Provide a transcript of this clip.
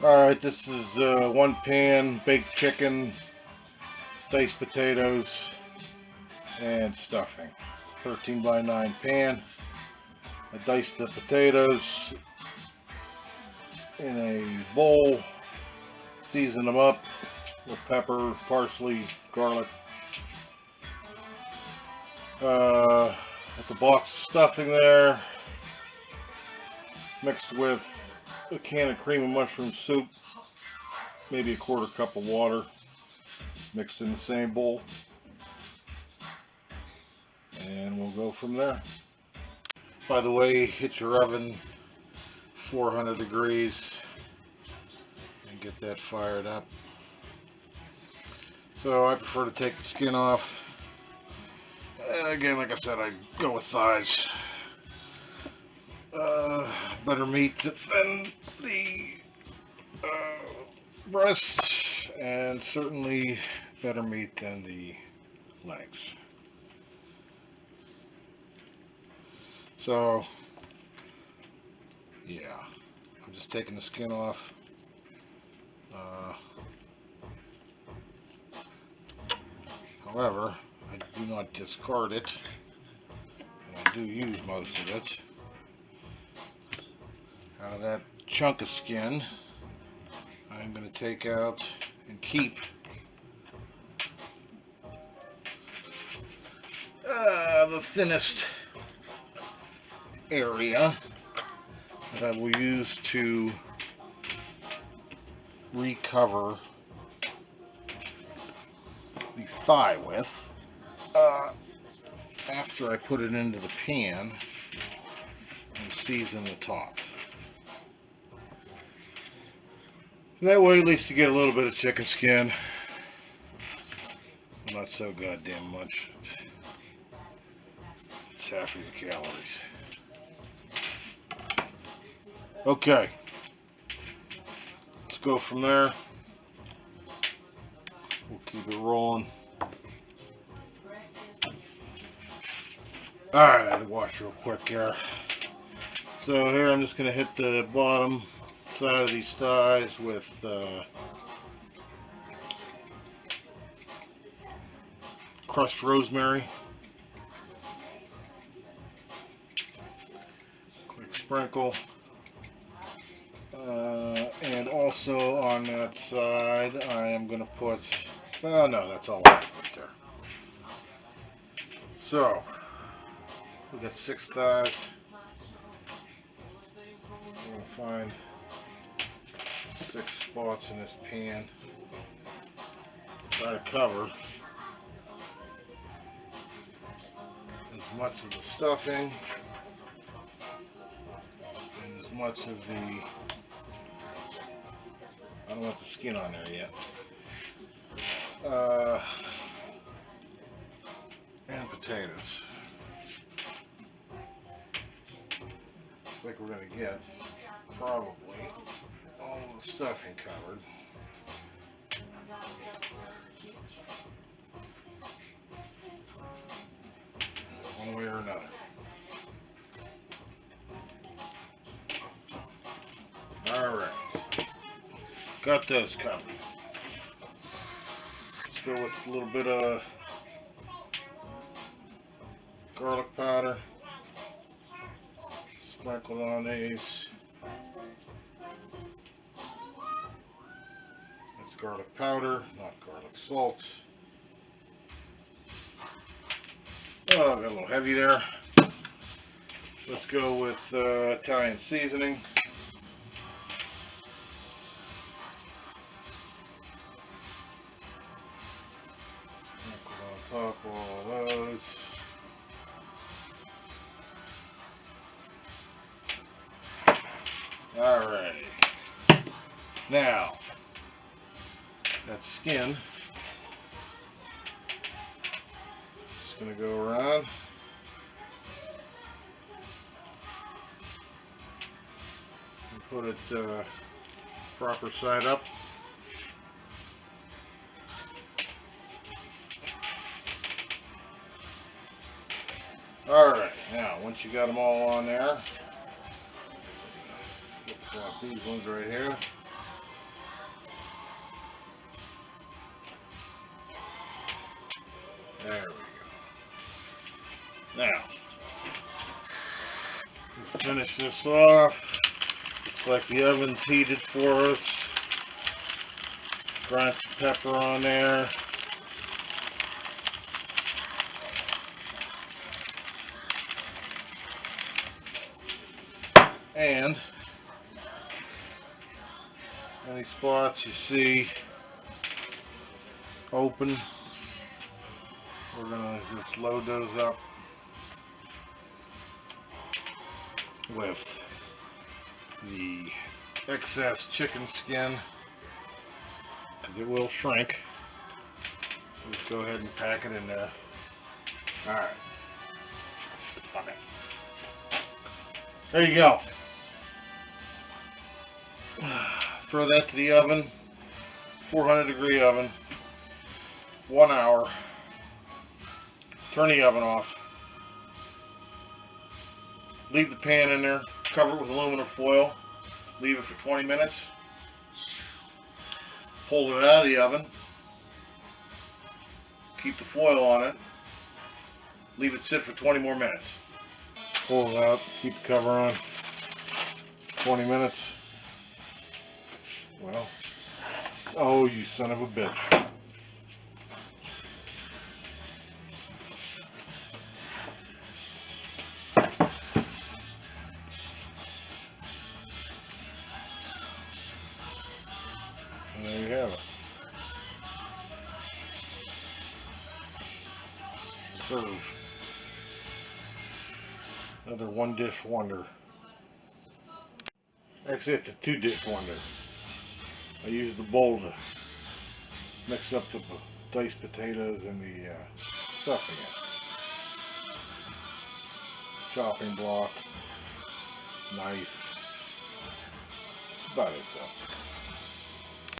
Alright, this is one pan, baked chicken, diced potatoes, and stuffing. 13 by 9 pan. I diced the potatoes in a bowl, season them up with pepper, parsley, garlic. That's a box of stuffing there, mixed with a can of cream and mushroom soup, maybe a quarter cup of water, mixed in the same bowl, and we'll go from there. By the way, hit your oven 400 degrees and get that fired up. So I prefer to take the skin off. Again, like I said, I go with thighs. Better meat than the breast, and certainly better meat than the legs. So, yeah, I'm just taking the skin off. However, I do not discard it, and I do use most of it. Out of that chunk of skin, I'm going to take out and keep the thinnest area that I will use to recover the thigh with after I put it into the pan and season the top. That way at least you get a little bit of chicken skin. Not so goddamn much. It's half of the calories. Okay. Let's go from there. We'll keep it rolling. Alright, I had to wash real quick here. So here I'm just going to hit the bottom side of these thighs with crushed rosemary. Quick sprinkle. And also on that side I am going to put, well no, that's all I put there. So, we got 6 thighs. We're going to find 6 spots in this pan. Try to cover as much of the stuffing and as much of the, I don't want the skin on there yet, and potatoes. Looks like we're going to get probably all the stuffing covered. One way or another. Alright. Got those covered. Let's go with a little bit of garlic powder. Sprinkled on these. That's garlic powder, not garlic salt. Oh, got a little heavy there. Let's go with Italian seasoning. Sprinkle on top of all those. Alright. Now, that skin, just going to go around. And put it proper side up. Alright, now once you got them all on there, flip flop these ones right here. There we go. Now, let's finish this off. Looks like the oven's heated for us. Grind some pepper on there. And any spots you see open, we're going to just load those up with the excess chicken skin, because it will shrink. So just go ahead and pack it in there. Alright. Okay. There you go. Throw that to the oven, 400-degree oven, 1 hour. Turn the oven off. Leave the pan in there, cover it with aluminum foil, leave it for 20 minutes. Pull it out of the oven, keep the foil on it, leave it sit for 20 more minutes. Pull it out, keep the cover on, 20 minutes. Well, oh, you son of a bitch. And there you have it. Serve. Another one dish wonder. Actually, it's a 2-dish wonder. I use the bowl to mix up the diced potatoes and the stuffing. Chopping block, knife. That's about it though.